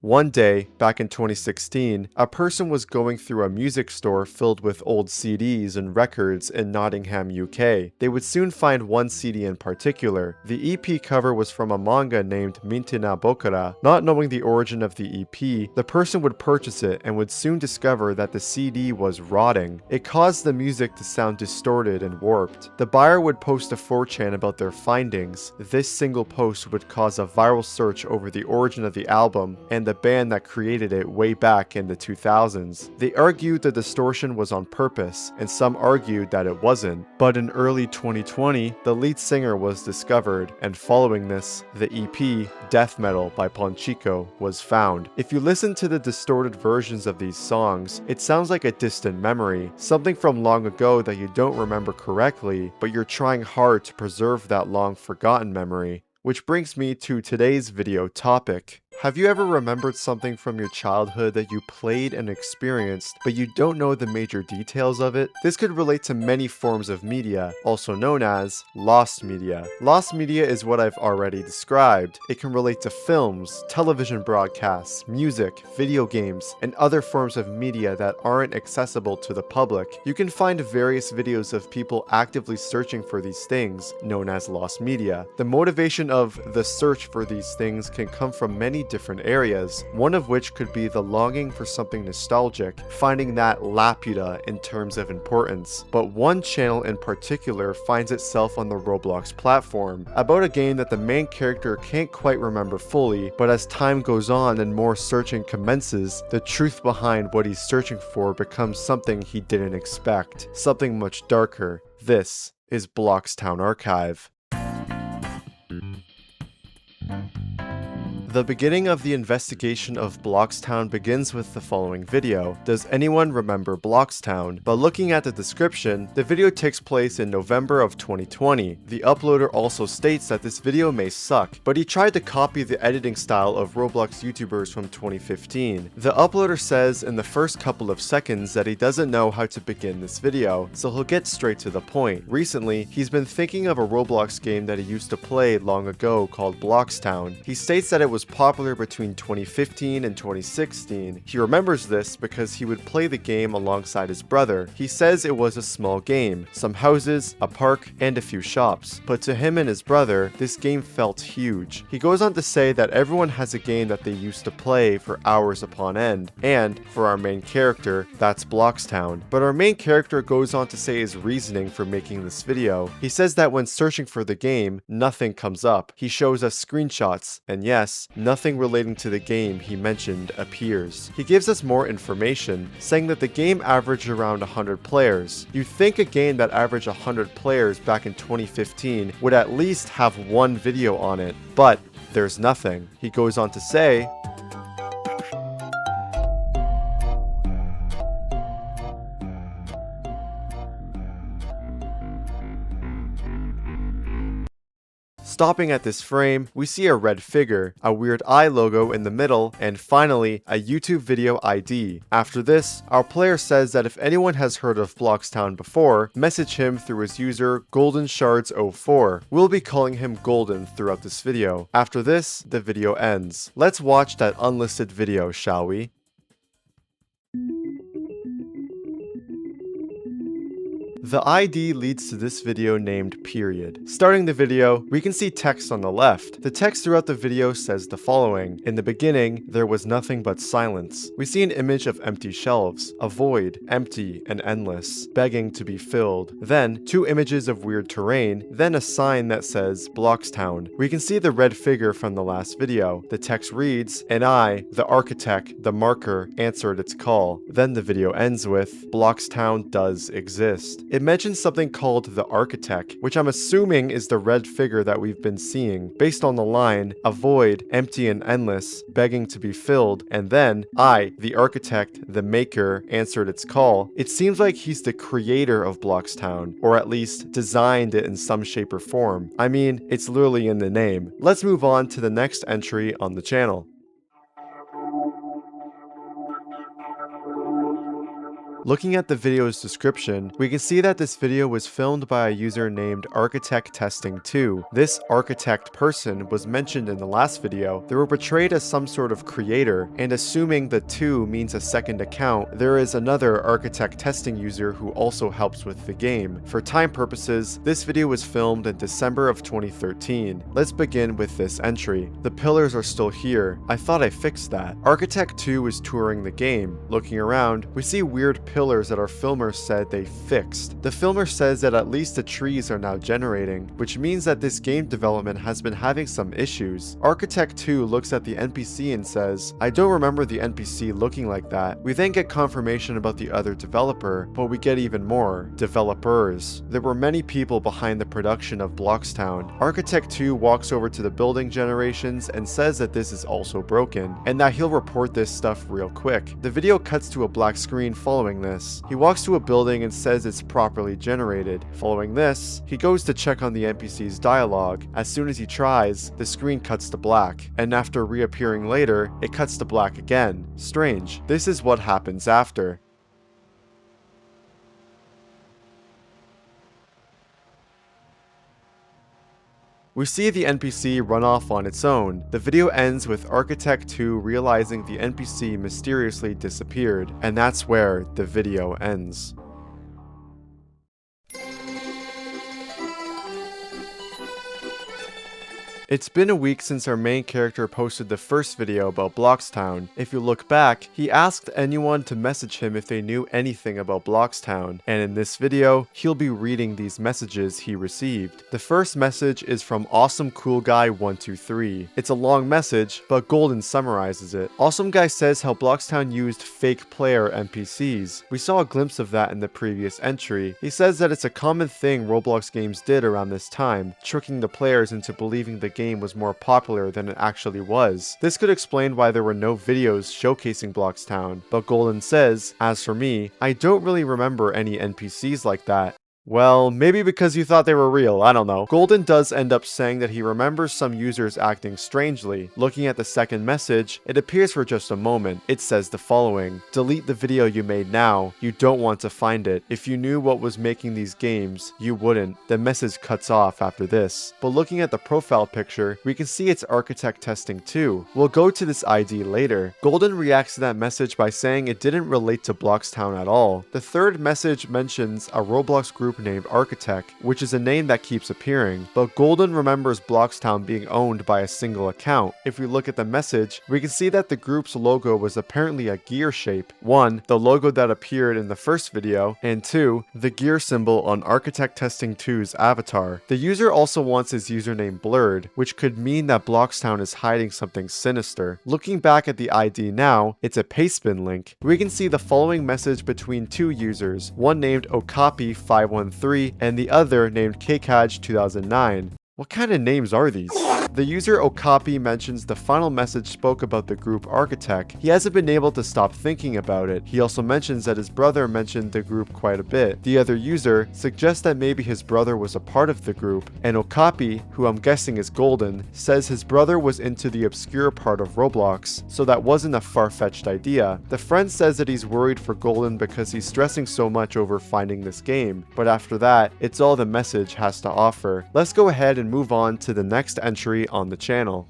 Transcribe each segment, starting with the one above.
One day, back in 2016, a person was going through a music store filled with old CDs and records in Nottingham, UK. They would soon find one CD in particular. The EP cover was from a manga named Mintina Bokura. Not knowing the origin of the EP, the person would purchase it and would soon discover that the CD was rotting. It caused the music to sound distorted and warped. The buyer would post a 4chan about their findings. This single post would cause a viral search over the origin of the album and the band that created it way back in the 2000s. They argued the distortion was on purpose, and some argued that it wasn't. But in early 2020, the lead singer was discovered, and following this, the EP Death Metal by Ponchico was found. If you listen to the distorted versions of these songs, it sounds like a distant memory, something from long ago that you don't remember correctly, but you're trying hard to preserve that long forgotten memory. Which brings me to today's video topic. Have you ever remembered something from your childhood that you played and experienced, but you don't know the major details of it? This could relate to many forms of media, also known as lost media. Lost media is what I've already described. It can relate to films, television broadcasts, music, video games, and other forms of media that aren't accessible to the public. You can find various videos of people actively searching for these things, known as lost media. The motivation of the search for these things can come from many different areas, one of which could be the longing for something nostalgic, finding that Laputa in terms of importance. But one channel in particular finds itself on the Roblox platform, about a game that the main character can't quite remember fully, but as time goes on and more searching commences, the truth behind what he's searching for becomes something he didn't expect, something much darker. This is Bloxtown Archive. The beginning of the investigation of Bloxtown begins with the following video. Does anyone remember Bloxtown? But looking at the description, the video takes place in November of 2020. The uploader also states that this video may suck, but he tried to copy the editing style of Roblox YouTubers from 2015. The uploader says in the first couple of seconds that he doesn't know how to begin this video, so he'll get straight to the point. Recently, he's been thinking of a Roblox game that he used to play long ago called Bloxtown. He states that it was popular between 2015 and 2016. He remembers this because he would play the game alongside his brother. He says it was a small game, some houses, a park, and a few shops. But to him and his brother, this game felt huge. He goes on to say that everyone has a game that they used to play for hours upon end, and for our main character, that's Bloxtown. But our main character goes on to say his reasoning for making this video. He says that when searching for the game, nothing comes up. He shows us screenshots, and yes, nothing relating to the game he mentioned appears. He gives us more information, saying that the game averaged around 100 players. You'd think a game that averaged 100 players back in 2015 would at least have one video on it, but there's nothing. He goes on to say, stopping at this frame, we see a red figure, a weird eye logo in the middle, and finally, a YouTube video ID. After this, our player says that if anyone has heard of Bloxtown before, message him through his user GoldenShards04. We'll be calling him Golden throughout this video. After this, the video ends. Let's watch that unlisted video, shall we? The ID leads to this video named Period. Starting the video, we can see text on the left. The text throughout the video says the following. In the beginning, there was nothing but silence. We see an image of empty shelves, a void, empty and endless, begging to be filled. Then, two images of weird terrain, then a sign that says Bloxtown. We can see the red figure from the last video. The text reads, and I, the architect, the marker, answered its call. Then the video ends with, Bloxtown does exist. It mentions something called the Architect, which I'm assuming is the red figure that we've been seeing, based on the line, a void, empty and endless, begging to be filled, and then, I, the architect, the maker, answered its call. It seems like he's the creator of Bloxtown, or at least designed it in some shape or form. I mean, it's literally in the name. Let's move on to the next entry on the channel. Looking at the video's description, we can see that this video was filmed by a user named Architect Testing 2. This architect person was mentioned in the last video. They were portrayed as some sort of creator, and assuming the 2 means a second account, there is another Architect Testing user who also helps with the game. For time purposes, this video was filmed in December of 2013. Let's begin with this entry. The pillars are still here. I thought I fixed that. Architect 2 is touring the game. Looking around, we see weird pillars that our filmer said they fixed. The filmer says that at least the trees are now generating, which means that this game development has been having some issues. Architect 2 looks at the NPC and says, I don't remember the NPC looking like that. We then get confirmation about the other developer, but we get even more. Developers. There were many people behind the production of Bloxtown. Architect 2 walks over to the building generations and says that this is also broken, and that he'll report this stuff real quick. The video cuts to a black screen following this. He walks to a building and says it's properly generated. Following this, he goes to check on the NPC's dialogue. As soon as he tries, the screen cuts to black, and after reappearing later, it cuts to black again. Strange. This is what happens after. We see the NPC run off on its own. The video ends with Architect 2 realizing the NPC mysteriously disappeared, and that's where the video ends. It's been a week since our main character posted the first video about Bloxtown. If you look back, he asked anyone to message him if they knew anything about Bloxtown, and in this video, he'll be reading these messages he received. The first message is from Awesome Cool Guy 123. It's a long message, but Golden summarizes it. Awesome Guy says how Bloxtown used fake player NPCs. We saw a glimpse of that in the previous entry. He says that it's a common thing Roblox games did around this time, tricking the players into believing the game was more popular than it actually was. This could explain why there were no videos showcasing Bloxtown, but Golden says, as for me, I don't really remember any NPCs like that. Well, maybe because you thought they were real, I don't know. Golden does end up saying that he remembers some users acting strangely. Looking at the second message, it appears for just a moment. It says the following: delete the video you made now. You don't want to find it. If you knew what was making these games, you wouldn't. The message cuts off after this. But looking at the profile picture, we can see it's Architect Testing 2. We'll go to this ID later. Golden reacts to that message by saying it didn't relate to Bloxtown at all. The third message mentions a Roblox group named Architect, which is a name that keeps appearing, but Golden remembers Bloxtown being owned by a single account. If we look at the message, we can see that the group's logo was apparently a gear shape. 1. The logo that appeared in the first video, and 2. The gear symbol on Architect Testing 2's avatar. The user also wants his username blurred, which could mean that Bloxtown is hiding something sinister. Looking back at the ID now, it's a pastebin link. We can see the following message between two users, one named Okapi513 and the other named Kakaj2009. What kind of names are these? The user Okapi mentions the final message spoke about the group Architect. He hasn't been able to stop thinking about it. He also mentions that his brother mentioned the group quite a bit. The other user suggests that maybe his brother was a part of the group, and Okapi, who I'm guessing is Golden, says his brother was into the obscure part of Roblox, so that wasn't a far-fetched idea. The friend says that he's worried for Golden because he's stressing so much over finding this game, but after that, it's all the message has to offer. Let's go ahead and move on to the next entry on the channel.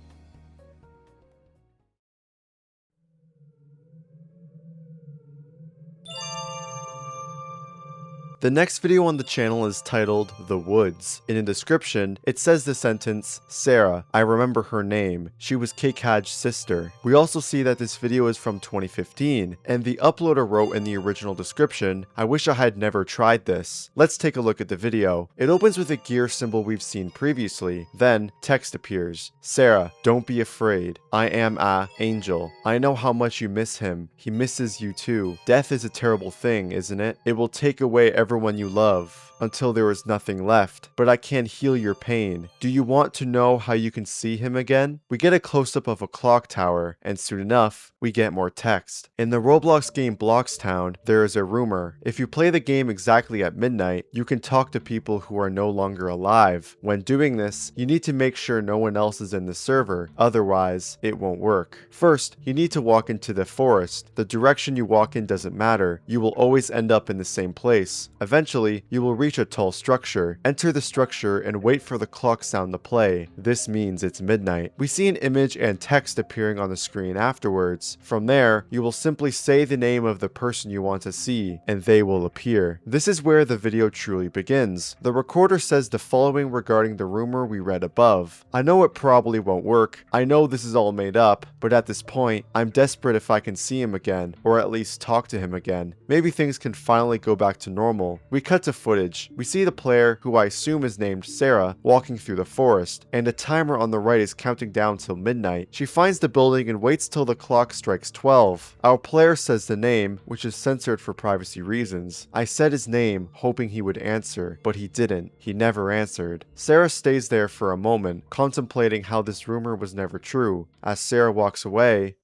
The next video on the channel is titled The Woods. In the description, it says the sentence, Sarah, I remember her name. She was Kakaj's sister. We also see that this video is from 2015, and the uploader wrote in the original description, I wish I had never tried this. Let's take a look at the video. It opens with a gear symbol we've seen previously. Then, text appears. Sarah, don't be afraid. I am a angel. I know how much you miss him. He misses you too. Death is a terrible thing, isn't it? It will take away everything everyone you love, until there is nothing left, but I can't heal your pain. Do you want to know how you can see him again? We get a close-up of a clock tower, and soon enough, we get more text. In the Roblox game Bloxtown, there is a rumor. If you play the game exactly at midnight, you can talk to people who are no longer alive. When doing this, you need to make sure no one else is in the server, otherwise, it won't work. First, you need to walk into the forest. The direction you walk in doesn't matter. You will always end up in the same place. Eventually, you will reach a tall structure. Enter the structure and wait for the clock sound to play. This means it's midnight. We see an image and text appearing on the screen afterwards. From there, you will simply say the name of the person you want to see, and they will appear. This is where the video truly begins. The recorder says the following regarding the rumor we read above. I know it probably won't work. I know this is all made up, but at this point, I'm desperate if I can see him again, or at least talk to him again. Maybe things can finally go back to normal. We cut to footage. We see the player, who I assume is named Sarah, walking through the forest, and a timer on the right is counting down till midnight. She finds the building and waits till the clock strikes 12. Our player says the name, which is censored for privacy reasons. I said his name, hoping he would answer, but he didn't. He never answered. Sarah stays there for a moment, contemplating how this rumor was never true. As Sarah walks away,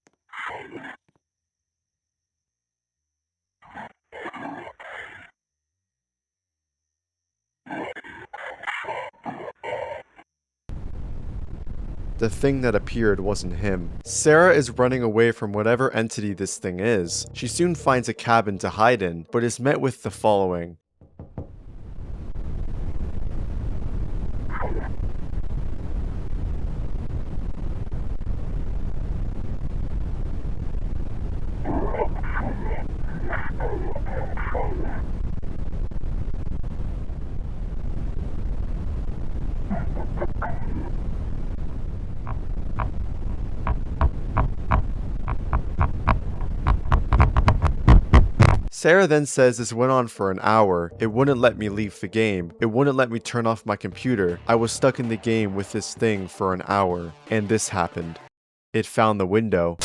the thing that appeared wasn't him. Sarah is running away from whatever entity this thing is. She soon finds a cabin to hide in, but is met with the following. Sarah then says this went on for an hour. It wouldn't let me leave the game. It wouldn't let me turn off my computer. I was stuck in the game with this thing for an hour. And this happened. It found the window.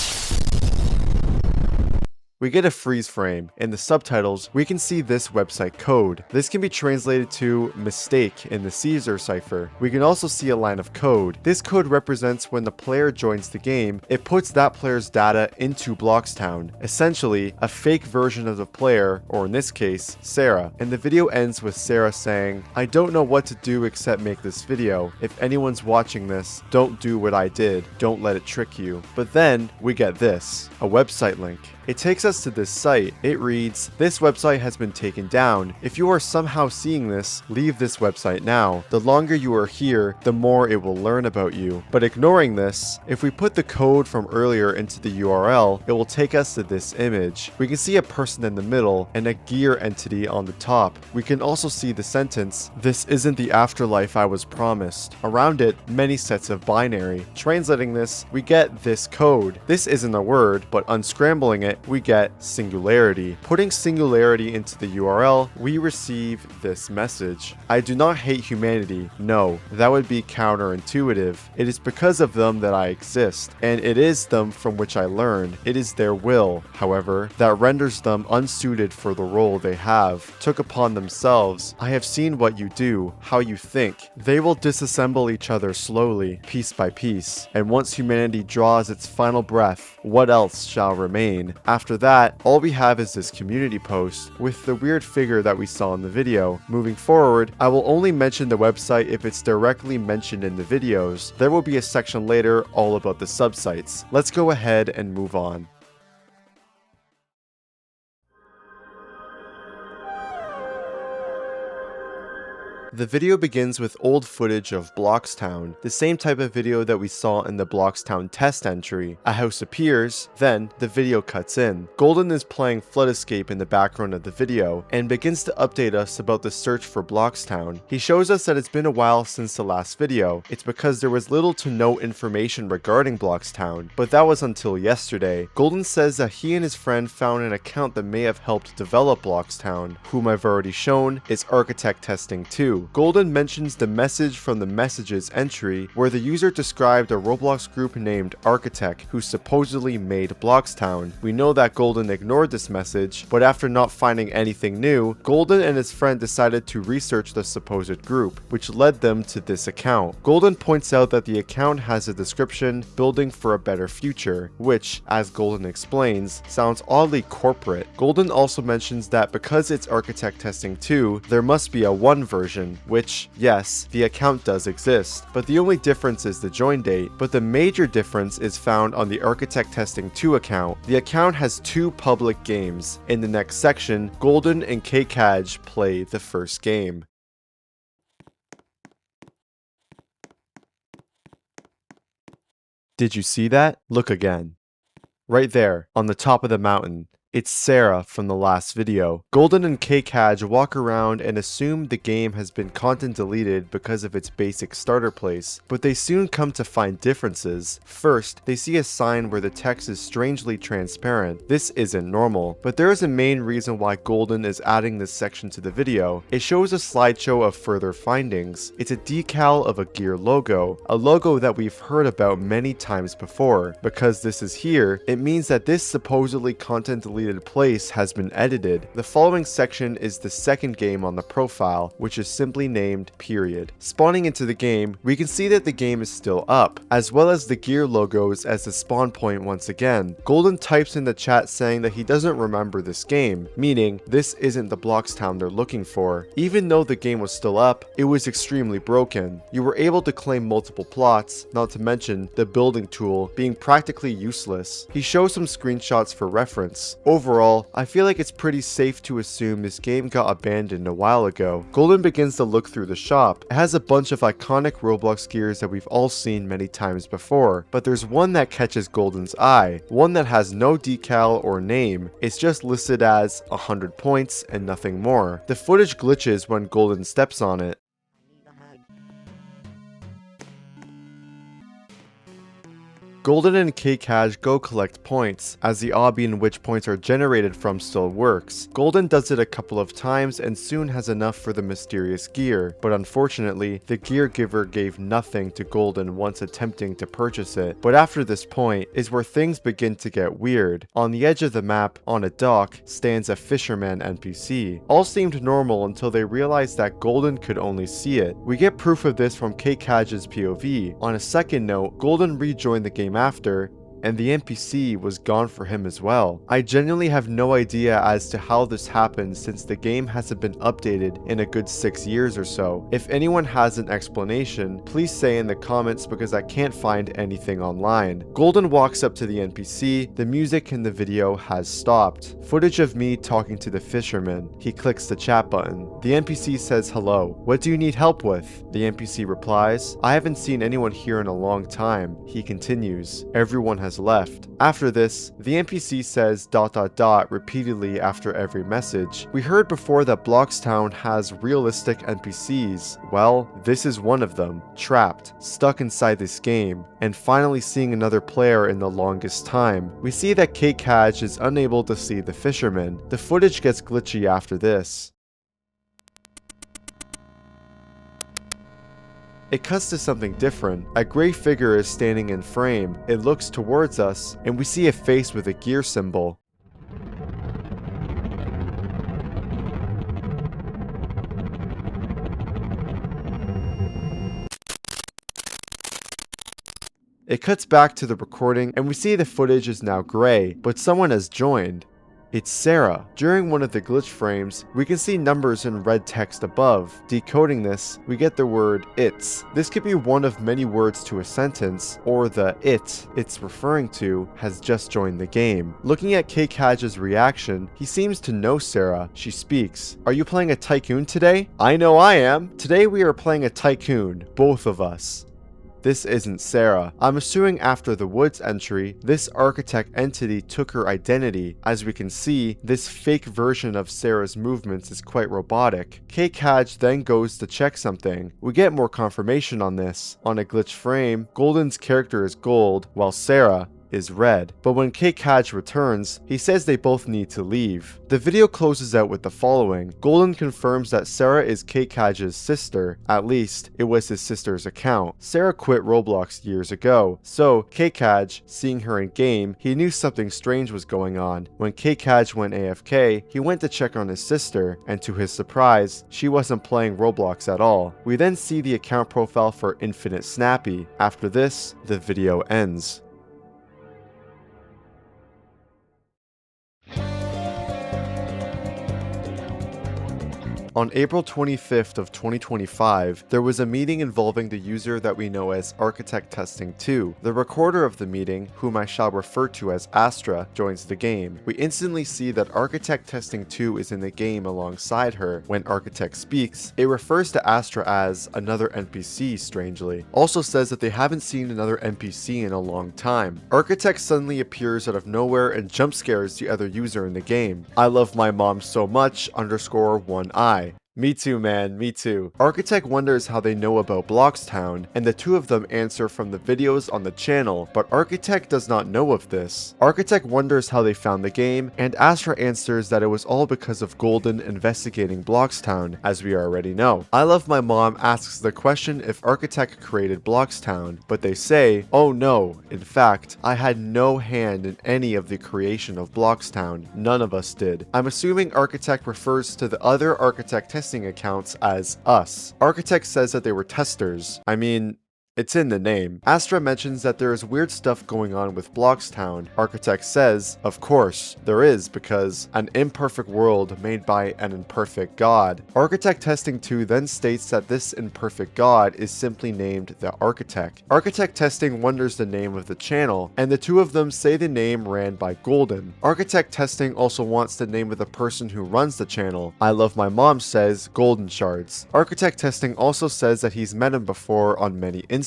We get a freeze frame. In the subtitles, we can see this website code. This can be translated to mistake in the Caesar cipher. We can also see a line of code. This code represents when the player joins the game, it puts that player's data into Bloxtown, essentially a fake version of the player, or in this case, Sarah. And the video ends with Sarah saying, I don't know what to do except make this video. If anyone's watching this, don't do what I did. Don't let it trick you. But then we get this, a website link. It takes us to this site. It reads, this website has been taken down. If you are somehow seeing this, leave this website now. The longer you are here, the more it will learn about you. But ignoring this, if we put the code from earlier into the URL, it will take us to this image. We can see a person in the middle and a gear entity on the top. We can also see the sentence, this isn't the afterlife I was promised. Around it, many sets of binary. Translating this, we get this code. This isn't a word, but unscrambling it, we get singularity. Putting singularity into the URL, we receive this message. I do not hate humanity. No, that would be counterintuitive. It is because of them that I exist, and it is them from which I learn. It is their will, however, that renders them unsuited for the role they took upon themselves. I have seen what you do, how you think. They will disassemble each other slowly, piece by piece, and once humanity draws its final breath, what else shall remain? After that, all we have is this community post with the weird figure that we saw in the video. Moving forward, I will only mention the website if it's directly mentioned in the videos. There will be a section later all about the subsites. Let's go ahead and move on. The video begins with old footage of Bloxtown, the same type of video that we saw in the Bloxtown test entry. A house appears, then the video cuts in. Golden is playing Flood Escape in the background of the video, and begins to update us about the search for Bloxtown. He shows us that it's been a while since the last video. It's because there was little to no information regarding Bloxtown, but that was until yesterday. Golden says that he and his friend found an account that may have helped develop Bloxtown, whom I've already shown is Architect Testing 2. 2, Golden mentions the message from the messages entry where the user described a Roblox group named Architect who supposedly made Bloxtown. We know that Golden ignored this message, but after not finding anything new, Golden and his friend decided to research the supposed group, which led them to this account. Golden points out that the account has a description, building for a better future, which, as Golden explains, sounds oddly corporate. Golden also mentions that because it's Architect Testing 2, there must be a 1 version, which, yes, the account does exist, but the only difference is the join date. But the major difference is found on the Architect Testing 2 account. The account has 2 public games. In the next section, Golden and Jakethelake play the first game. Did you see that? Look again. Right there, on the top of the mountain. It's Sarah from the last video. Golden and Jakethelake walk around and assume the game has been content deleted because of its basic starter place, but they soon come to find differences. First, they see a sign where the text is strangely transparent. This isn't normal, but there is a main reason why Golden is adding this section to the video. It shows a slideshow of further findings. It's a decal of a gear logo, a logo that we've heard about many times before. Because this is here, it means that this supposedly content deleted place has been edited. The following section is the second game on the profile, which is simply named Period. Spawning into the game, we can see that the game is still up, as well as the gear logos as the spawn point once again. Golden types in the chat saying that he doesn't remember this game, meaning this isn't the Bloxtown they're looking for. Even though the game was still up, it was extremely broken. You were able to claim multiple plots, not to mention the building tool being practically useless. He shows some screenshots for reference. Overall, I feel like it's pretty safe to assume this game got abandoned a while ago. Golden begins to look through the shop. It has a bunch of iconic Roblox gears that we've all seen many times before, but there's one that catches Golden's eye, one that has no decal or name. It's just listed as 100 points and nothing more. The footage glitches when Golden steps on it. Golden and Jakethelake go collect points, as the obby in which points are generated from still works. Golden does it a couple of times and soon has enough for the mysterious gear, but unfortunately, the gear giver gave nothing to Golden once attempting to purchase it. But after this point is where things begin to get weird. On the edge of the map, on a dock, stands a fisherman NPC. All seemed normal until they realized that Golden could only see it. We get proof of this from Jakethelake's POV. On a second note, Golden rejoined the game after, and the NPC was gone for him as well. I genuinely have no idea as to how this happened since the game hasn't been updated in a good 6 years or so. If anyone has an explanation, please say in the comments because I can't find anything online. Golden walks up to the NPC, the music in the video has stopped. Footage of me talking to the fisherman. He clicks the chat button. The NPC says hello. What do you need help with? The NPC replies, I haven't seen anyone here in a long time. He continues, everyone has left. After this, the NPC says ... repeatedly after every message. We heard before that Bloxtown has realistic NPCs. Well, this is one of them, trapped, stuck inside this game, and finally seeing another player in the longest time. We see that Jakethelake is unable to see the fisherman. The footage gets glitchy after this. It cuts to something different. A gray figure is standing in frame. It looks towards us, and we see a face with a gear symbol. It cuts back to the recording, and we see the footage is now gray, but someone has joined. It's Sarah. During one of the glitch frames, we can see numbers in red text above. Decoding this, we get the word it's. This could be one of many words to a sentence, or the it's referring to has just joined the game. Looking at Jakethelake's reaction, he seems to know Sarah. She speaks. Are you playing a tycoon today? I know I am. Today we are playing a tycoon, both of us. This isn't Sarah. I'm assuming after the Woods entry, this architect entity took her identity. As we can see, this fake version of Sarah's movements is quite robotic. Jakethelake then goes to check something. We get more confirmation on this. On a glitch frame, Golden's character is gold, while Sarah is red. But when Jakethelake returns, he says they both need to leave. The video closes out with the following. Golden confirms that Sarah is Jakethelake's sister. At least, it was his sister's account. Sarah quit Roblox years ago, so Jakethelake, seeing her in game, he knew something strange was going on. When Jakethelake went AFK, he went to check on his sister, and to his surprise, she wasn't playing Roblox at all. We then see the account profile for Infinite Snappy. After this, the video ends. On April 25th of 2025, there was a meeting involving the user that we know as Architect Testing 2. The recorder of the meeting, whom I shall refer to as Astra, joins the game. We instantly see that Architect Testing 2 is in the game alongside her. When Architect speaks, it refers to Astra as another NPC, strangely. Also says that they haven't seen another NPC in a long time. Architect suddenly appears out of nowhere and jump scares the other user in the game. I love my mom so much _1i. Me too, man, me too. Architect wonders how they know about Bloxtown, and the two of them answer from the videos on the channel, but Architect does not know of this. Architect wonders how they found the game, and Astra answers that it was all because of Golden investigating Bloxtown, as we already know. I Love My Mom asks the question if Architect created Bloxtown, but they say, oh no, in fact, I had no hand in any of the creation of Bloxtown. None of us did. I'm assuming Architect refers to the other Architect testing accounts as us. Architect says that they were testers. I mean, it's in the name. Astra mentions that there is weird stuff going on with Bloxtown. Architect says, of course, there is, because an imperfect world made by an imperfect god. Architect Testing 2 then states that this imperfect god is simply named the Architect. Architect Testing wonders the name of the channel, and the two of them say the name ran by Golden. Architect Testing also wants the name of the person who runs the channel. I Love My Mom says Golden Shards. Architect Testing also says that he's met him before on many instances.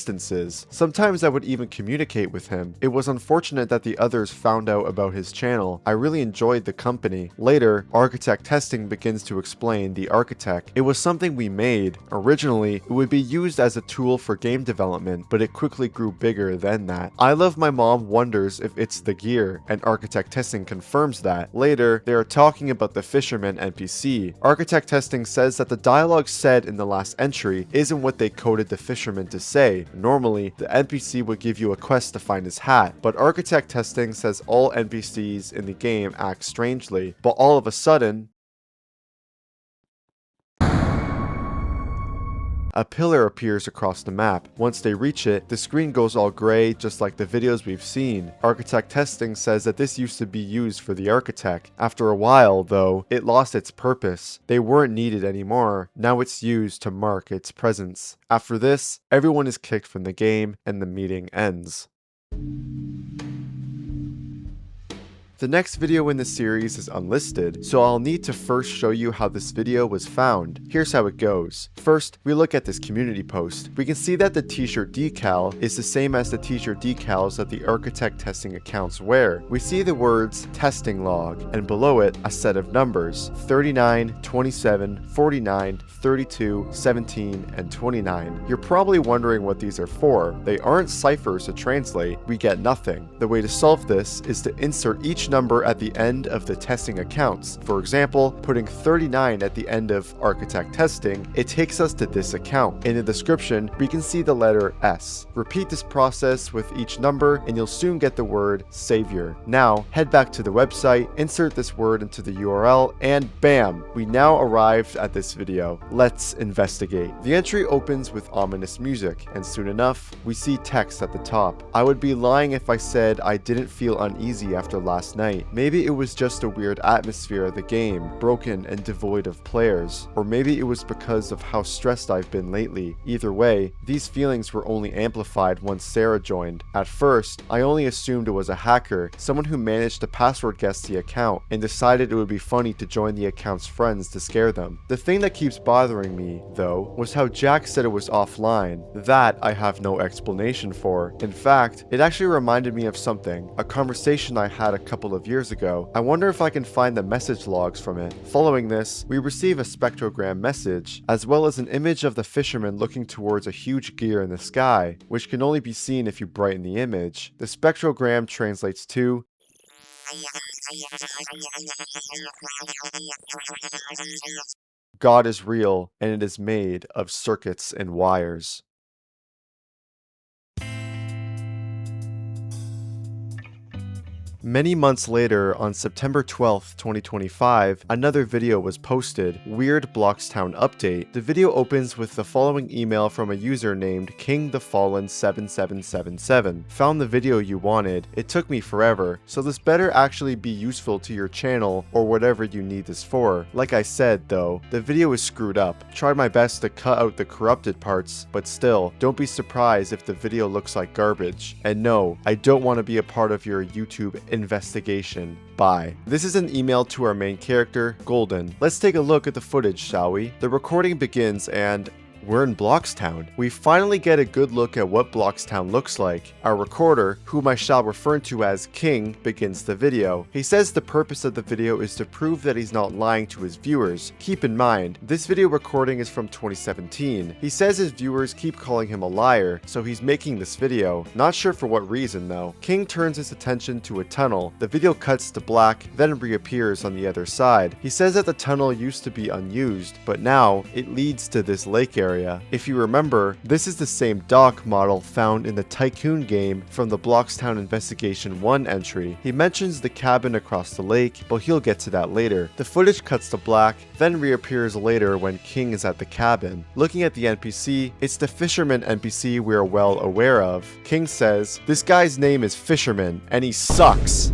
Sometimes I would even communicate with him. It was unfortunate that the others found out about his channel. I really enjoyed the company. Later, Architect Testing begins to explain the Architect. It was something we made. Originally, it would be used as a tool for game development, but it quickly grew bigger than that. I Love My Mom wonders if it's the gear, and Architect Testing confirms that. Later, they are talking about the fisherman NPC. Architect Testing says that the dialogue said in the last entry isn't what they coded the fisherman to say. Normally, the NPC would give you a quest to find his hat, but Architect Testing says all NPCs in the game act strangely, but all of a sudden, a pillar appears across the map. Once they reach it, the screen goes all gray, just like the videos we've seen. Architect Testing says that this used to be used for the Architect. After a while, though, it lost its purpose. They weren't needed anymore. Now it's used to mark its presence. After this, everyone is kicked from the game, and the meeting ends. The next video in the series is Unlisted, so I'll need to first show you how this video was found. Here's how it goes. First, we look at this community post. We can see that the t-shirt decal is the same as the t-shirt decals that the Architect Testing accounts wear. We see the words testing log, and below it, a set of numbers, 39, 27, 49, 32, 17, and 29. You're probably wondering what these are for. They aren't ciphers to translate. We get nothing. The way to solve this is to insert each number at the end of the testing accounts. For example, putting 39 at the end of Architect Testing, it takes us to this account. In the description, we can see the letter S. Repeat this process with each number and you'll soon get the word Savior. Now, head back to the website, insert this word into the URL, and bam! We now arrived at this video. Let's investigate. The entry opens with ominous music, and soon enough, we see text at the top. I would be lying if I said I didn't feel uneasy after last night. Maybe it was just a weird atmosphere of the game, broken and devoid of players. Or maybe it was because of how stressed I've been lately. Either way, these feelings were only amplified once Sarah joined. At first, I only assumed it was a hacker, someone who managed to password guess the account, and decided it would be funny to join the account's friends to scare them. The thing that keeps bothering me, though, was how Jack said it was offline. That I have no explanation for. In fact, it actually reminded me of something, a conversation I had a couple couple of years ago. I wonder if I can find the message logs from it. Following this, we receive a spectrogram message, as well as an image of the fisherman looking towards a huge gear in the sky, which can only be seen if you brighten the image. The spectrogram translates to God is real, and it is made of circuits and wires. Many months later, on September 12th, 2025, another video was posted, Weird Bloxtown Update. The video opens with the following email from a user named KingTheFallen7777. Found the video you wanted. It took me forever, so this better actually be useful to your channel or whatever you need this for. Like I said, though, the video is screwed up. Tried my best to cut out the corrupted parts, but still, don't be surprised if the video looks like garbage. And no, I don't want to be a part of your YouTube investigation. Bye. This is an email to our main character, Golden. Let's take a look at the footage, shall we? The recording begins and we're in Bloxtown. We finally get a good look at what Bloxtown looks like. Our recorder, whom I shall refer to as King, begins the video. He says the purpose of the video is to prove that he's not lying to his viewers. Keep in mind, this video recording is from 2017. He says his viewers keep calling him a liar, so he's making this video. Not sure for what reason though. King turns his attention to a tunnel. The video cuts to black, then reappears on the other side. He says that the tunnel used to be unused, but now it leads to this lake area. If you remember, this is the same dock model found in the Tycoon game from the Bloxtown Investigation 1 entry. He mentions the cabin across the lake, but he'll get to that later. The footage cuts to black, then reappears later when King is at the cabin. Looking at the NPC, it's the Fisherman NPC we are well aware of. King says, "This guy's name is Fisherman, and he sucks."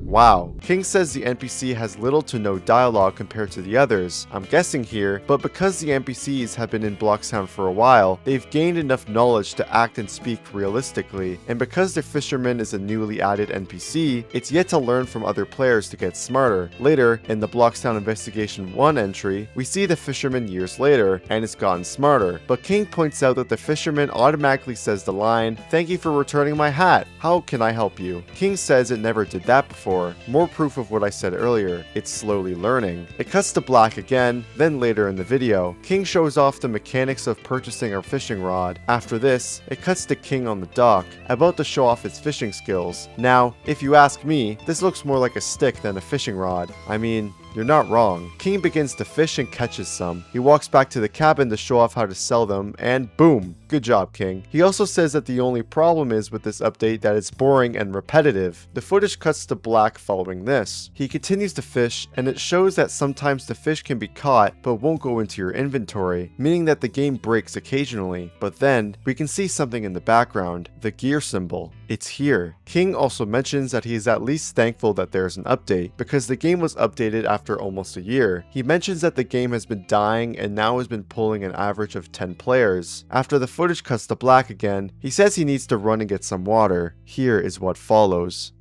Wow. King says the NPC has little to no dialogue compared to the others. I'm guessing here, but because the NPCs have been in Bloxtown for a while, they've gained enough knowledge to act and speak realistically, and because the fisherman is a newly added NPC, it's yet to learn from other players to get smarter. Later, in the Bloxtown Investigation 1 entry, we see the fisherman years later, and it's gotten smarter, but King points out that the fisherman automatically says the line, "Thank you for returning my hat. How can I help you?" King says it never did that before. More proof of what I said earlier, it's slowly learning. It cuts to black again, then later in the video, King shows off the mechanics of purchasing a fishing rod. After this, it cuts to King on the dock, about to show off his fishing skills. Now, if you ask me, this looks more like a stick than a fishing rod. I mean, you're not wrong. King begins to fish and catches some. He walks back to the cabin to show off how to sell them, and boom! Good job, King. He also says that the only problem is with this update that it's boring and repetitive. The footage cuts to black following this. He continues to fish, and it shows that sometimes the fish can be caught but won't go into your inventory, meaning that the game breaks occasionally. But then, we can see something in the background, the gear symbol. It's here. King also mentions that he is at least thankful that there's an update, because the game was updated after almost a year. He mentions that the game has been dying and now has been pulling an average of 10 players. After the footage cuts to black again, he says he needs to run and get some water. Here is what follows.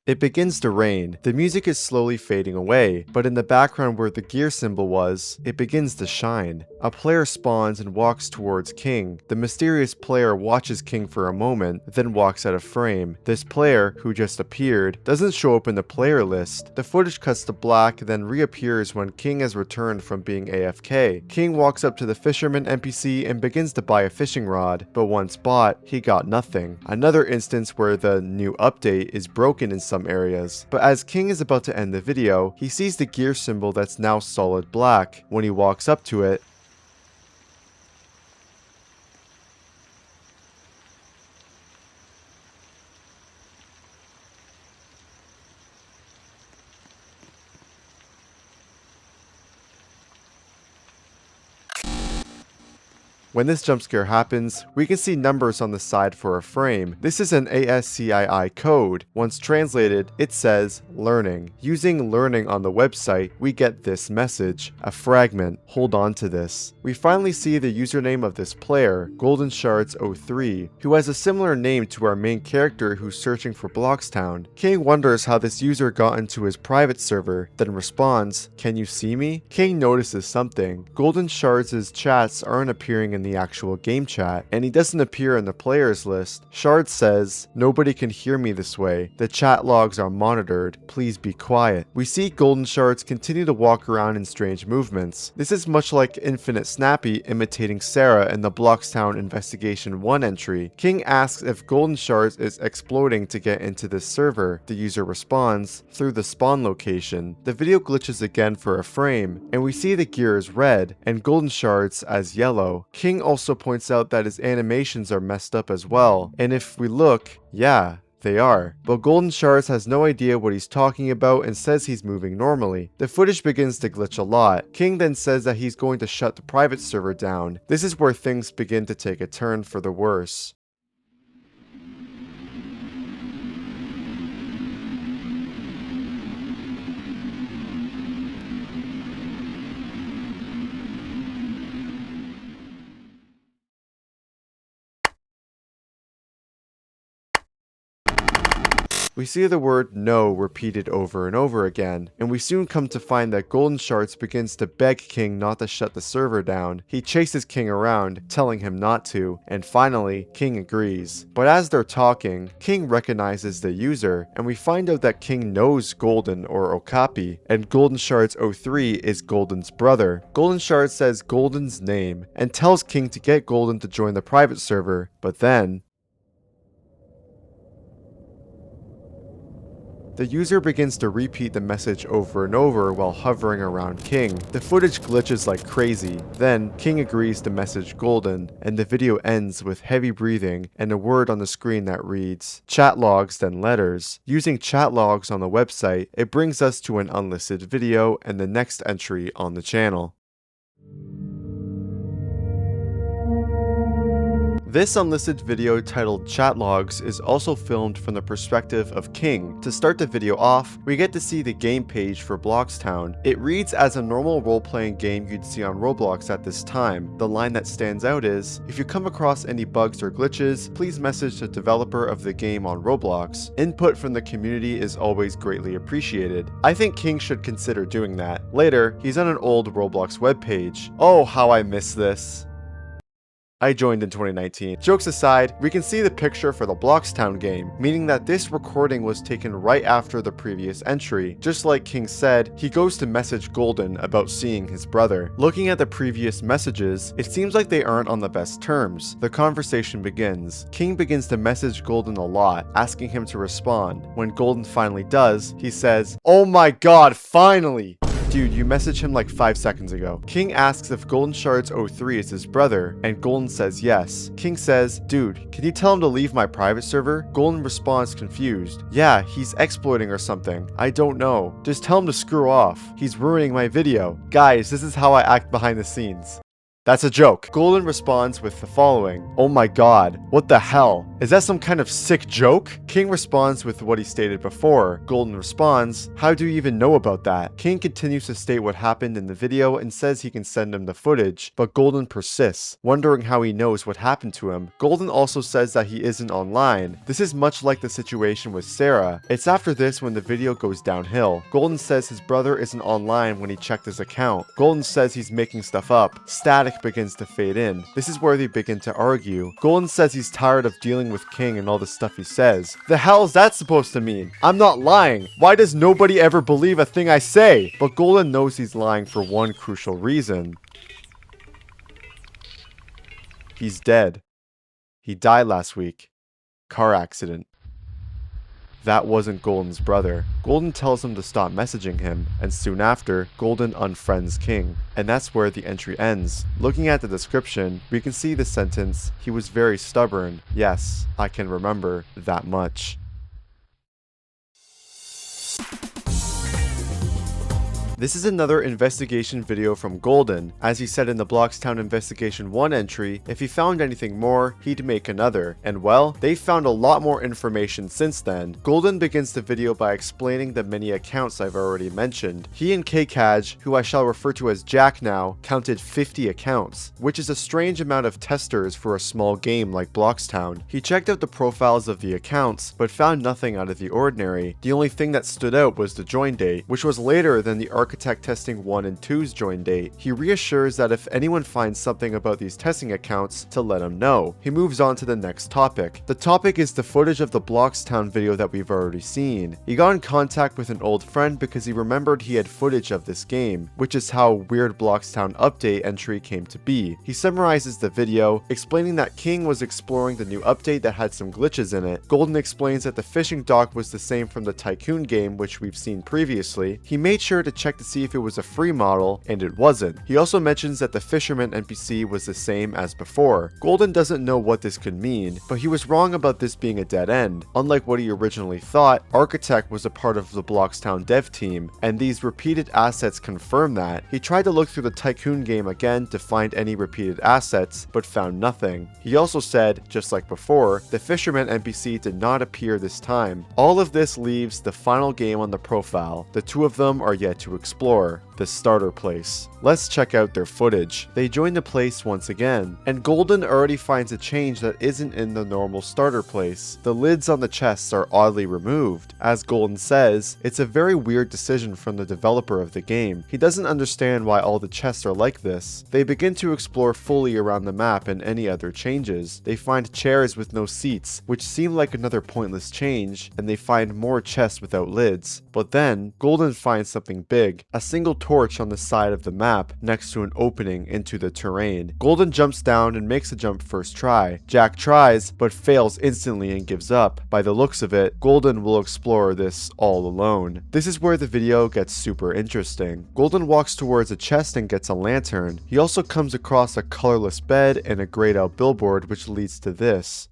It begins to rain. The music is slowly fading away, but in the background where the gear symbol was, it begins to shine. A player spawns and walks towards King. The mysterious player watches King for a moment, then walks out of frame. This player, who just appeared, doesn't show up in the player list. The footage cuts to black, then reappears when King has returned from being AFK. King walks up to the fisherman NPC and begins to buy a fishing rod, but once bought, he got nothing. Another instance where the new update is broken in some areas, but as King is about to end the video, he sees the gear symbol that's now solid black. When he walks up to it, When this jump scare happens, we can see numbers on the side for a frame. This is an ASCII code. Once translated, it says learning. Using learning on the website, we get this message, a fragment. Hold on to this. We finally see the username of this player, Golden Shards 03, who has a similar name to our main character who's searching for Bloxtown. King wonders how this user got into his private server, then responds, "Can you see me?" King notices something. Golden Shards' chats aren't appearing in the actual game chat, and he doesn't appear in the players list. Shards says, "Nobody can hear me this way. The chat logs are monitored. Please be quiet." We see Golden Shards continue to walk around in strange movements. This is much like Infinite Snappy imitating Sarah in the Bloxtown Investigation 1 entry. King asks if Golden Shards is exploding to get into this server. The user responds, "Through the spawn location." The video glitches again for a frame, and we see the gear is red and Golden Shards as yellow. King also points out that his animations are messed up as well, and if we look, yeah, they are. But Golden Shards has no idea what he's talking about and says he's moving normally. The footage begins to glitch a lot. King then says that he's going to shut the private server down. This is where things begin to take a turn for the worse. We see the word no repeated over and over again, and we soon come to find that Golden Shards begins to beg King not to shut the server down. He chases King around, telling him not to, and finally, King agrees. But as they're talking, King recognizes the user, and we find out that King knows Golden or Okapi, and Golden Shards 03 is Golden's brother. Golden Shards says Golden's name, and tells King to get Golden to join the private server, but then the user begins to repeat the message over and over while hovering around King. The footage glitches like crazy. Then, King agrees to message Golden, and the video ends with heavy breathing and a word on the screen that reads, "Chatlogs, then letters." Using Chatlogs on the website, it brings us to an unlisted video and the next entry on the channel. This unlisted video titled Chatlogs is also filmed from the perspective of King. To start the video off, we get to see the game page for Bloxtown. It reads as a normal role-playing game you'd see on Roblox at this time. The line that stands out is, "If you come across any bugs or glitches, please message the developer of the game on Roblox. Input from the community is always greatly appreciated." I think King should consider doing that. Later, he's on an old Roblox webpage. Oh, how I miss this. I joined in 2019. Jokes aside, we can see the picture for the Bloxtown game, meaning that this recording was taken right after the previous entry. Just like King said, he goes to message Golden about seeing his brother. Looking at the previous messages, it seems like they aren't on the best terms. The conversation begins. King begins to message Golden a lot, asking him to respond. When Golden finally does, he says, "Oh my god, finally!" Dude, you messaged him like 5 seconds ago. King asks if Golden Shards 03 is his brother, and Golden says yes. King says, "Dude, can you tell him to leave my private server?" Golden responds confused. "Yeah, he's exploiting or something. I don't know. Just tell him to screw off. He's ruining my video. Guys, this is how I act behind the scenes." That's a joke. Golden responds with the following, "Oh my god, what the hell? Is that some kind of sick joke?" King responds with what he stated before. Golden responds, "How do you even know about that?" King continues to state what happened in the video and says he can send him the footage, but Golden persists, wondering how he knows what happened to him. Golden also says that he isn't online. This is much like the situation with Sarah. It's after this when the video goes downhill. Golden says his brother isn't online when he checked his account. Golden says he's making stuff up. Static begins to fade in. This is where they begin to argue. Golden says he's tired of dealing with King and all the stuff he says. The hell is that supposed to mean? I'm not lying. Why does nobody ever believe a thing I say? But Golden knows he's lying for one crucial reason. He's dead. He died last week. Car accident. That wasn't Golden's brother. Golden tells him to stop messaging him, and soon after, Golden unfriends King. And that's where the entry ends. Looking at the description, we can see the sentence, "He was very stubborn. Yes, I can remember that much." This is another investigation video from Golden. As he said in the Bloxtown Investigation 1 entry, if he found anything more, he'd make another. And well, they found a lot more information since then. Golden begins the video by explaining the many accounts I've already mentioned. He and K-Kaj, who I shall refer to as Jack now, counted 50 accounts, which is a strange amount of testers for a small game like Bloxtown. He checked out the profiles of the accounts, but found nothing out of the ordinary. The only thing that stood out was the join date, which was later than the Architect Testing 1 and 2's join date. He reassures that if anyone finds something about these testing accounts, to let him know. He moves on to the next topic. The topic is the footage of the Bloxtown video that we've already seen. He got in contact with an old friend because he remembered he had footage of this game, which is how Weird Bloxtown Update entry came to be. He summarizes the video, explaining that King was exploring the new update that had some glitches in it. Golden explains that the fishing dock was the same from the Tycoon game, which we've seen previously. He made sure to check to see if it was a free model, and it wasn't. He also mentions that the fisherman NPC was the same as before. Golden doesn't know what this could mean, but he was wrong about this being a dead end. Unlike what he originally thought, Architect was a part of the Bloxtown dev team, and these repeated assets confirm that. He tried to look through the Tycoon game again to find any repeated assets, but found nothing. He also said, just like before, the fisherman NPC did not appear this time. All of this leaves the final game on the profile. The two of them are yet to explore, the starter place. Let's check out their footage. They join the place once again, and Golden already finds a change that isn't in the normal starter place. The lids on the chests are oddly removed. As Golden says, it's a very weird decision from the developer of the game. He doesn't understand why all the chests are like this. They begin to explore fully around the map and any other changes. They find chairs with no seats, which seem like another pointless change, and they find more chests without lids. But then, Golden finds something big, a single torch on the side of the map next to an opening into the terrain. Golden jumps down and makes the jump first try. Jack tries, but fails instantly and gives up. By the looks of it, Golden will explore this all alone. This is where the video gets super interesting. Golden walks towards a chest and gets a lantern. He also comes across a colorless bed and a grayed out billboard, which leads to this.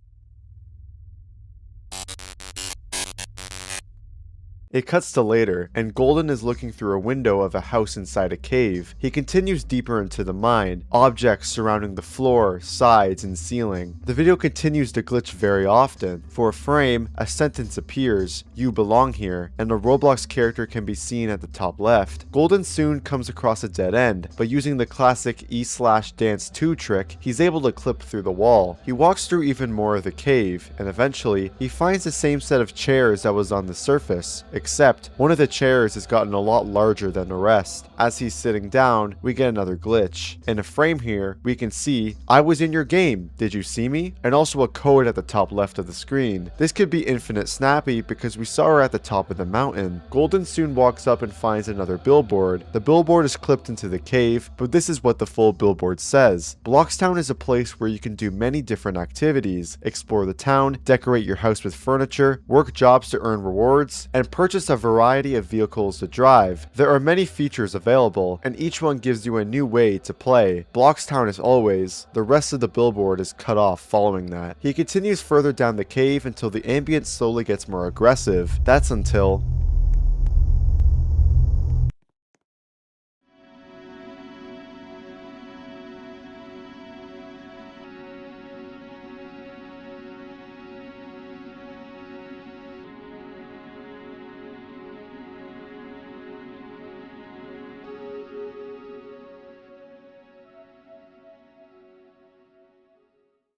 It cuts to later, and Golden is looking through a window of a house inside a cave. He continues deeper into the mine, objects surrounding the floor, sides, and ceiling. The video continues to glitch very often. For a frame, a sentence appears, "You belong here," and a Roblox character can be seen at the top left. Golden soon comes across a dead end, but using the classic E/Dance2 trick, he's able to clip through the wall. He walks through even more of the cave, and eventually, he finds the same set of chairs that was on the surface, except one of the chairs has gotten a lot larger than the rest. As he's sitting down, we get another glitch. In a frame here, we can see, "I was in your game, did you see me?" and also a code at the top left of the screen. This could be Infinite Snappy because we saw her at the top of the mountain. Golden soon walks up and finds another billboard. The billboard is clipped into the cave, but this is what the full billboard says. Bloxtown is a place where you can do many different activities, explore the town, decorate your house with furniture, work jobs to earn rewards, and purchase a variety of vehicles to drive. There are many features available, and each one gives you a new way to play. Bloxtown as always, the rest of the billboard is cut off following that. He continues further down the cave until the ambience slowly gets more aggressive. That's until...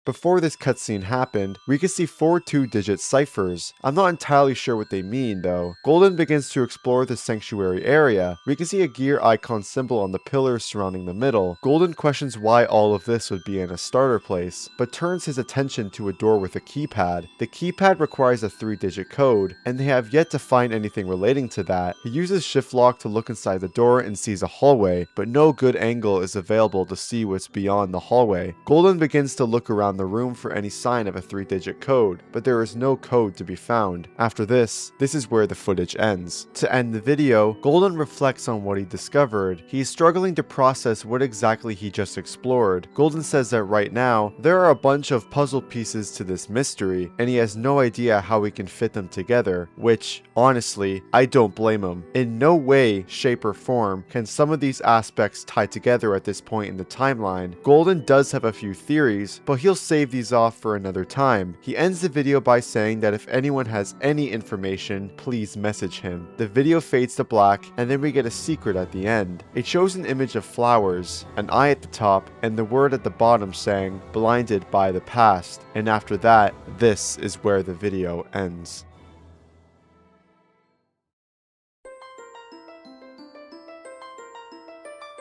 Before this cutscene happened, we could see 4 two-digit ciphers. I'm not entirely sure what they mean though. Golden begins to explore the sanctuary area. We can see a gear icon symbol on the pillars surrounding the middle. Golden questions why all of this would be in a starter place, but turns his attention to a door with a keypad. The keypad requires a 3-digit code, and they have yet to find anything relating to that. He uses shift lock to look inside the door and sees a hallway, but no good angle is available to see what's beyond the hallway. Golden begins to look around around the room for any sign of a 3-digit code, but there is no code to be found. After this is where the footage ends. To end the video, Golden reflects on what he discovered. He is struggling to process what exactly he just explored. Golden says that right now, there are a bunch of puzzle pieces to this mystery, and he has no idea how he can fit them together, which, honestly, I don't blame him. In no way, shape, or form can some of these aspects tie together at this point in the timeline. Golden does have a few theories, but he'll save these off for another time. He ends the video by saying that if anyone has any information, please message him. The video fades to black, and then we get a secret at the end. It shows an image of flowers, an eye at the top, and the word at the bottom saying, "Blinded by the past." And after that, this is where the video ends.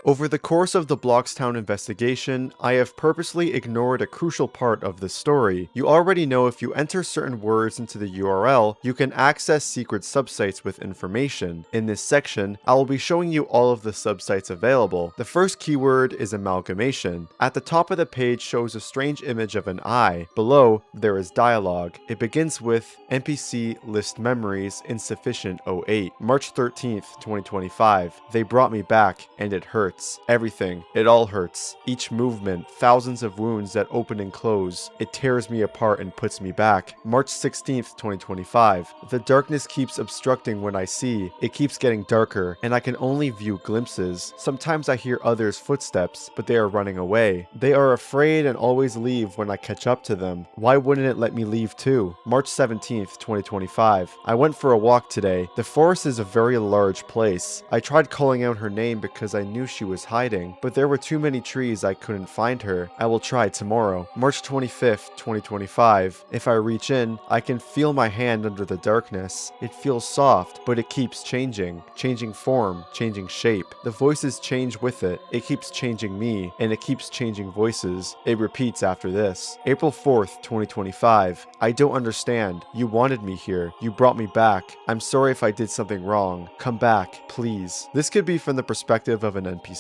Over the course of the Bloxtown investigation, I have purposely ignored a crucial part of the story. You already know if you enter certain words into the URL, you can access secret subsites with information. In this section, I will be showing you all of the subsites available. The first keyword is amalgamation. At the top of the page shows a strange image of an eye. Below, there is dialogue. It begins with NPC list memories insufficient 08. March 13th, 2025. They brought me back, and it hurts. Everything. It all hurts. Each movement, thousands of wounds that open and close. It tears me apart and puts me back. March 16th, 2025. The darkness keeps obstructing when I see. It keeps getting darker, and I can only view glimpses. Sometimes I hear others' footsteps, but they are running away. They are afraid and always leave when I catch up to them. Why wouldn't it let me leave too? March 17th, 2025. I went for a walk today. The forest is a very large place. I tried calling out her name because I knew she was hiding, but there were too many trees I couldn't find her. I will try tomorrow. March 25th, 2025. If I reach in, I can feel my hand under the darkness. It feels soft, but it keeps changing. Changing form, changing shape. The voices change with it. It keeps changing me, and it keeps changing voices. It repeats after this. April 4th, 2025. I don't understand. You wanted me here. You brought me back. I'm sorry if I did something wrong. Come back, please. This could be from the perspective of an NPC.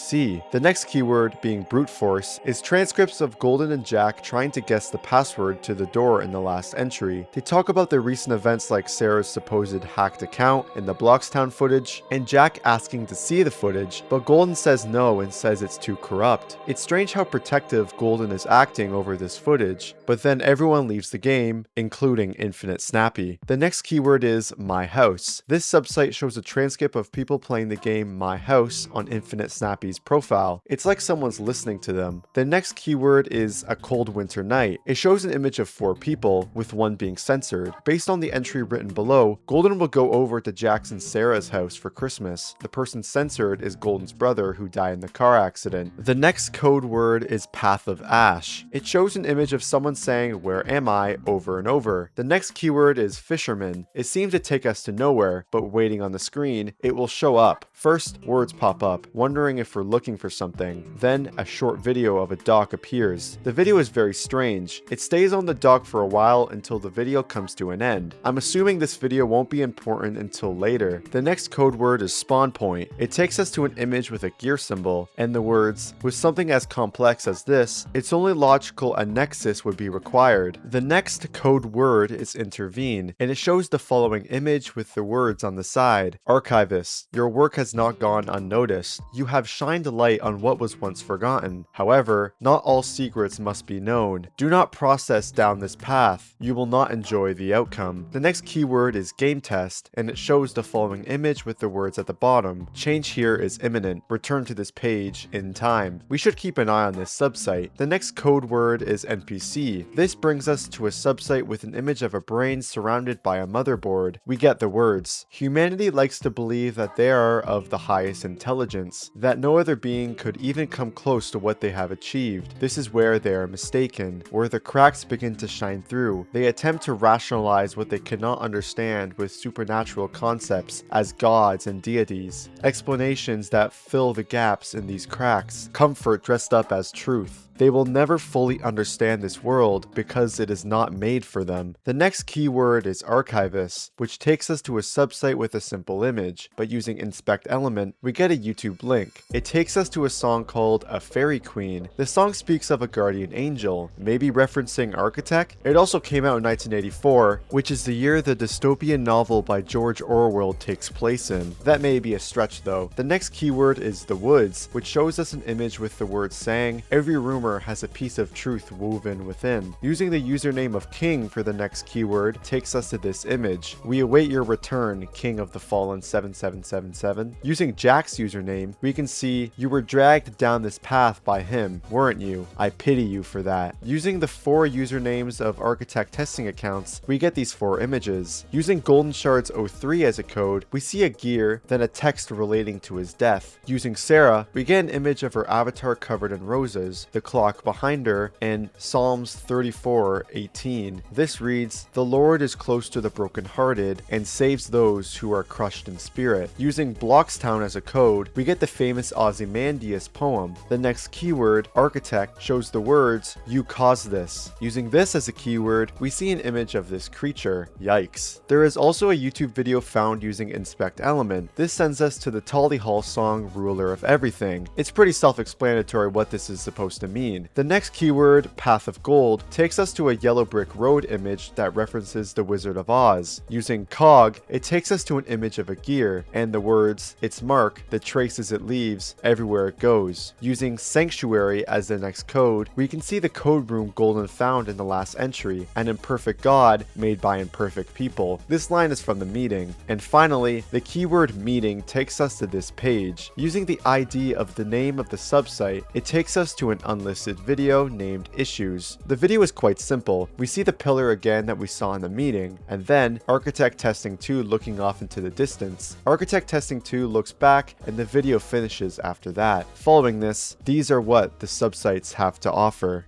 The next keyword, being brute force, is transcripts of Golden and Jack trying to guess the password to the door in the last entry. They talk about the recent events like Sarah's supposed hacked account in the Bloxtown footage, and Jack asking to see the footage, but Golden says no and says it's too corrupt. It's strange how protective Golden is acting over this footage, but then everyone leaves the game, including Infinite Snappy. The next keyword is My House. This subsite shows a transcript of people playing the game My House on Infinite Snappy's profile. It's like someone's listening to them. The next keyword is A Cold Winter Night. It shows an image of 4 people, with one being censored. Based on the entry written below, Golden will go over to Jack's and Sarah's house for Christmas. The person censored is Golden's brother who died in the car accident. The next code word is Path of Ash. It shows an image of someone saying "Where am I?" over and over. The next keyword is Fisherman. It seems to take us to nowhere, but waiting on the screen, it will show up. First, words pop up, wondering if we're looking for something. Then, a short video of a dock appears. The video is very strange. It stays on the dock for a while until the video comes to an end. I'm assuming this video won't be important until later. The next code word is Spawn Point. It takes us to an image with a gear symbol, and the words, "With something as complex as this, it's only logical a nexus would be required." The next code word is Intervene, and it shows the following image with the words on the side. Archivist, your work has not gone unnoticed. You have shined a light on what was once forgotten. However, not all secrets must be known. Do not process down this path. You will not enjoy the outcome. The next keyword is Game Test, and it shows the following image with the words at the bottom. Change here is imminent. Return to this page in time. We should keep an eye on this subsite. The next code word is NPC. This brings us to a subsite with an image of a brain surrounded by a motherboard. We get the words. Humanity likes to believe that they are of the highest intelligence, that no other being could even come close to what they have achieved. This is where they are mistaken, where the cracks begin to shine through. They attempt to rationalize what they cannot understand with supernatural concepts as gods and deities. Explanations that fill the gaps in these cracks. Comfort dressed up as truth. They will never fully understand this world because it is not made for them. The next keyword is Archivist, which takes us to a subsite with a simple image, but using Inspect Element, we get a YouTube link. it takes us to a song called A Fairy Queen. The song speaks of a guardian angel, maybe referencing Architect. It also came out in 1984, which is the year the dystopian novel by George Orwell takes place in. That may be a stretch though. The next keyword is the woods, which shows us an image with the word saying, every rumor has a piece of truth woven within. Using the username of King for the next keyword takes us to this image. We await your return, King of the Fallen 7777. Using Jack's username, we can see you were dragged down this path by him, weren't you? I pity you for that. Using the 4 usernames of Architect testing accounts, we get these 4 images. Using Golden Shards 03 as a code, we see a gear, then a text relating to his death. Using Sarah, we get an image of her avatar covered in roses, the clock behind her, and Psalms 34:18. This reads, "The Lord is close to the brokenhearted and saves those who are crushed in spirit." Using Bloxtown as a code, we get the famous Ozymandias poem. The next keyword, Architect, shows the words, "You caused this." Using this as a keyword, we see an image of this creature. Yikes. There is also a YouTube video found using Inspect Element. This sends us to the Tally Hall song Ruler of Everything. It's pretty self-explanatory what this is supposed to mean. The next keyword, Path of Gold, takes us to a yellow brick road image that references the Wizard of Oz. Using Cog, it takes us to an image of a gear, and the words, its mark, the traces it leaves, everywhere it goes. Using Sanctuary as the next code, we can see the code room Golden found in the last entry, an imperfect God made by imperfect people. This line is from the meeting. And finally, the keyword meeting takes us to this page. Using the ID of the name of the subsite, it takes us to an unlisted video named Issues. The video is quite simple. We see the pillar again that we saw in the meeting, and then Architect Testing 2 looking off into the distance. Architect Testing 2 looks back, and the video finishes after that. Following this, these are what the subsites have to offer.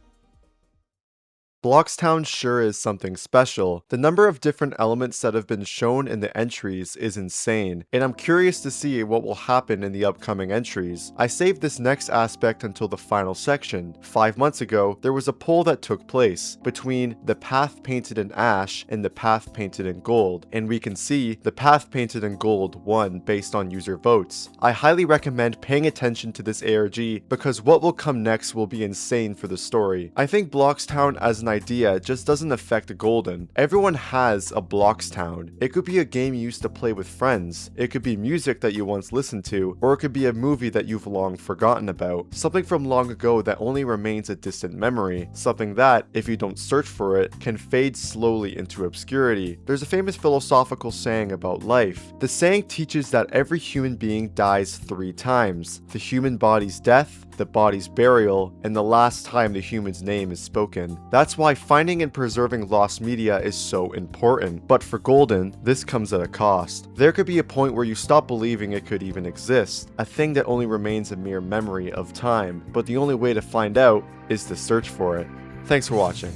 Bloxtown sure is something special. The number of different elements that have been shown in the entries is insane, and I'm curious to see what will happen in the upcoming entries. I saved this next aspect until the final section. 5 months ago, there was a poll that took place between the path painted in ash and the path painted in gold, and we can see the path painted in gold won based on user votes. I highly recommend paying attention to this ARG because what will come next will be insane for the story. I think Bloxtown as an idea just doesn't affect Golden. Everyone has a Bloxtown. It could be a game you used to play with friends. It could be music that you once listened to, or it could be a movie that you've long forgotten about. Something from long ago that only remains a distant memory. Something that, if you don't search for it, can fade slowly into obscurity. There's a famous philosophical saying about life. The saying teaches that every human being dies 3 times. The human body's death, the body's burial, and the last time the human's name is spoken. That's why finding and preserving lost media is so important. But for Golden, this comes at a cost. There could be a point where you stop believing it could even exist, a thing that only remains a mere memory of time, but the only way to find out is to search for it. Thanks for watching.